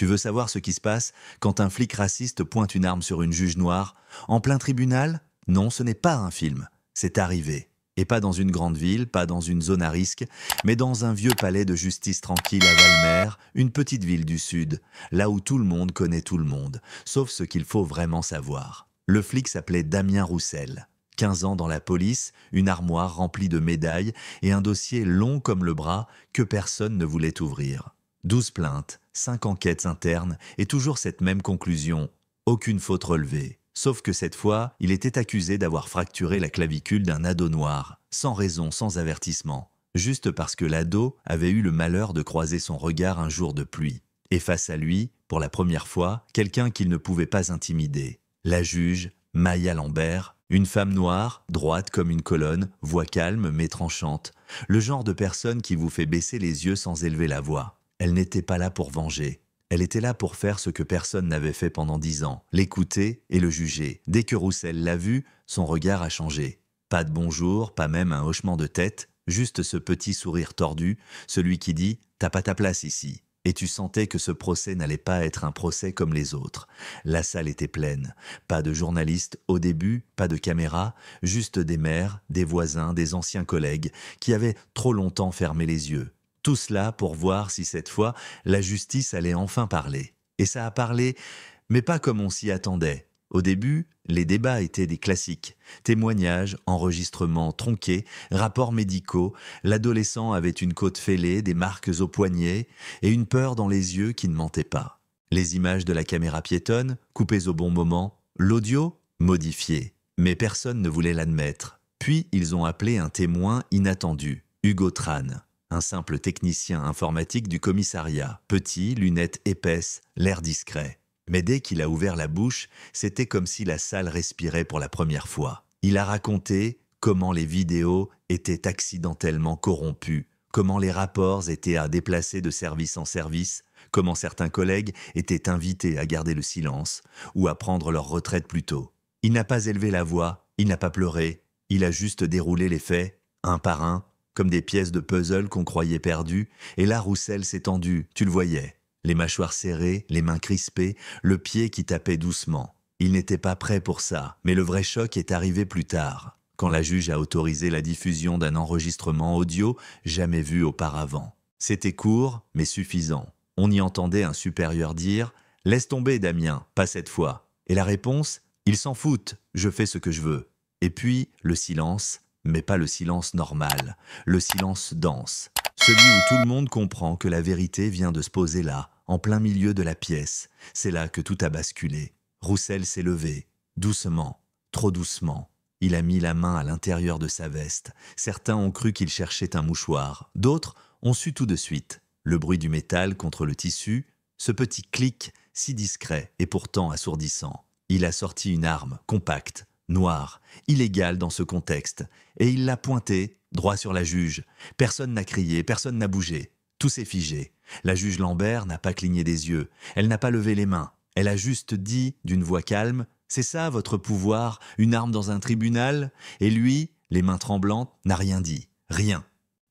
Tu veux savoir ce qui se passe quand un flic raciste pointe une arme sur une juge noire en plein tribunal? Non, ce n'est pas un film. C'est arrivé. Et pas dans une grande ville, pas dans une zone à risque, mais dans un vieux palais de justice tranquille à Valmer, une petite ville du sud, là où tout le monde connaît tout le monde, sauf ce qu'il faut vraiment savoir. Le flic s'appelait Damien Roussel. 15 ans dans la police, une armoire remplie de médailles et un dossier long comme le bras que personne ne voulait ouvrir. 12 plaintes, 5 enquêtes internes et toujours cette même conclusion, aucune faute relevée. Sauf que cette fois, il était accusé d'avoir fracturé la clavicule d'un ado noir, sans raison, sans avertissement, juste parce que l'ado avait eu le malheur de croiser son regard un jour de pluie. Et face à lui, pour la première fois, quelqu'un qu'il ne pouvait pas intimider. La juge, Maya Lambert, une femme noire, droite comme une colonne, voix calme mais tranchante, le genre de personne qui vous fait baisser les yeux sans élever la voix. Elle n'était pas là pour venger. Elle était là pour faire ce que personne n'avait fait pendant 10 ans, l'écouter et le juger. Dès que Roussel l'a vu, son regard a changé. Pas de bonjour, pas même un hochement de tête, juste ce petit sourire tordu, celui qui dit « t'as pas ta place ici ». Et tu sentais que ce procès n'allait pas être un procès comme les autres. La salle était pleine. Pas de journalistes au début, pas de caméra, juste des maires, des voisins, des anciens collègues qui avaient trop longtemps fermé les yeux. Tout cela pour voir si cette fois, la justice allait enfin parler. Et ça a parlé, mais pas comme on s'y attendait. Au début, les débats étaient des classiques. Témoignages, enregistrements tronqués, rapports médicaux, l'adolescent avait une côte fêlée, des marques aux poignets et une peur dans les yeux qui ne mentait pas. Les images de la caméra piétonne, coupées au bon moment, l'audio, modifié. Mais personne ne voulait l'admettre. Puis ils ont appelé un témoin inattendu, Hugo Tran. Un simple technicien informatique du commissariat, petit, lunettes épaisses, l'air discret. Mais dès qu'il a ouvert la bouche, c'était comme si la salle respirait pour la première fois. Il a raconté comment les vidéos étaient accidentellement corrompues, comment les rapports étaient à déplacer de service en service, comment certains collègues étaient invités à garder le silence ou à prendre leur retraite plus tôt. Il n'a pas élevé la voix, il n'a pas pleuré, il a juste déroulé les faits, un par un, comme des pièces de puzzle qu'on croyait perdues, et là Roussel s'est tendu, tu le voyais. Les mâchoires serrées, les mains crispées, le pied qui tapait doucement. Il n'était pas prêt pour ça, mais le vrai choc est arrivé plus tard, quand la juge a autorisé la diffusion d'un enregistrement audio jamais vu auparavant. C'était court, mais suffisant. On y entendait un supérieur dire « Laisse tomber Damien, pas cette fois ». Et la réponse « Ils s'en foutent, je fais ce que je veux ». Et puis, le silence, mais pas le silence normal, le silence dense. Celui où tout le monde comprend que la vérité vient de se poser là, en plein milieu de la pièce. C'est là que tout a basculé. Roussel s'est levé, doucement, trop doucement. Il a mis la main à l'intérieur de sa veste. Certains ont cru qu'il cherchait un mouchoir. D'autres ont su tout de suite. Le bruit du métal contre le tissu, ce petit clic si discret et pourtant assourdissant. Il a sorti une arme, compacte, noire, illégale dans ce contexte, et il l'a pointée droit sur la juge. Personne n'a crié, personne n'a bougé. Tout s'est figé. La juge Lambert n'a pas cligné des yeux. Elle n'a pas levé les mains. Elle a juste dit, d'une voix calme, « C'est ça votre pouvoir, une arme dans un tribunal ?» Et lui, les mains tremblantes, n'a rien dit. Rien.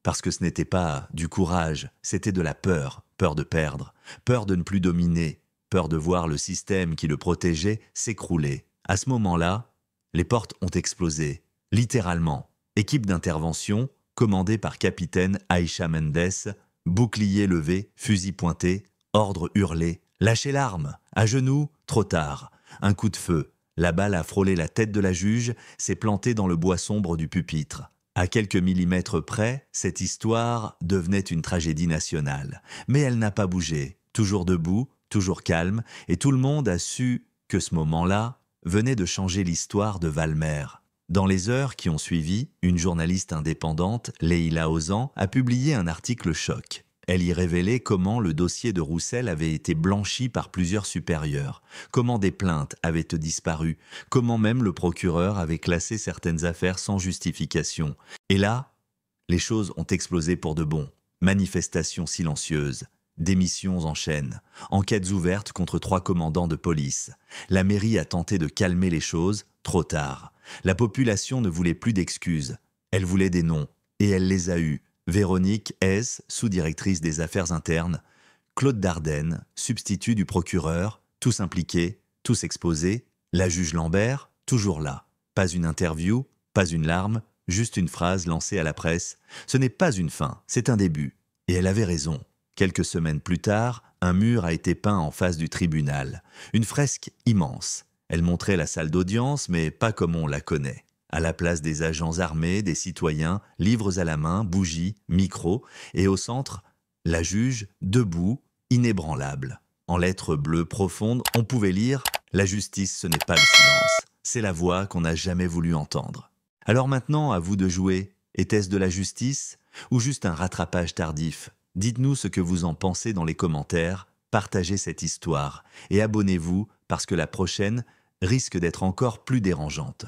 Parce que ce n'était pas du courage, c'était de la peur. Peur de perdre, peur de ne plus dominer, peur de voir le système qui le protégeait s'écrouler. À ce moment-là, les portes ont explosé, littéralement. Équipe d'intervention, commandée par capitaine Aïcha Mendes, bouclier levé, fusil pointé, ordre hurlé. Lâchez l'arme, à genoux, trop tard. Un coup de feu. La balle a frôlé la tête de la juge, s'est plantée dans le bois sombre du pupitre. À quelques millimètres près, cette histoire devenait une tragédie nationale. Mais elle n'a pas bougé, toujours debout, toujours calme, et tout le monde a su que ce moment-là venait de changer l'histoire de Valmer. Dans les heures qui ont suivi, une journaliste indépendante, Leïla Ozan, a publié un article choc. Elle y révélait comment le dossier de Roussel avait été blanchi par plusieurs supérieurs, comment des plaintes avaient disparu, comment même le procureur avait classé certaines affaires sans justification. Et là, les choses ont explosé pour de bon. Manifestations silencieuses, démissions en chaîne, enquêtes ouvertes contre 3 commandants de police. La mairie a tenté de calmer les choses, trop tard. La population ne voulait plus d'excuses. Elle voulait des noms, et elle les a eus. Véronique S., sous-directrice des affaires internes, Claude Dardenne, substitut du procureur, tous impliqués, tous exposés, la juge Lambert, toujours là. Pas une interview, pas une larme, juste une phrase lancée à la presse. Ce n'est pas une fin, c'est un début. Et elle avait raison. Quelques semaines plus tard, un mur a été peint en face du tribunal. Une fresque immense. Elle montrait la salle d'audience, mais pas comme on la connaît. À la place des agents armés, des citoyens, livres à la main, bougies, micros, et au centre, la juge, debout, inébranlable. En lettres bleues profondes, on pouvait lire « La justice, ce n'est pas le silence. C'est la voix qu'on n'a jamais voulu entendre. » Alors maintenant, à vous de jouer. Était-ce de la justice ou juste un rattrapage tardif? Dites-nous ce que vous en pensez dans les commentaires, partagez cette histoire et abonnez-vous parce que la prochaine risque d'être encore plus dérangeante.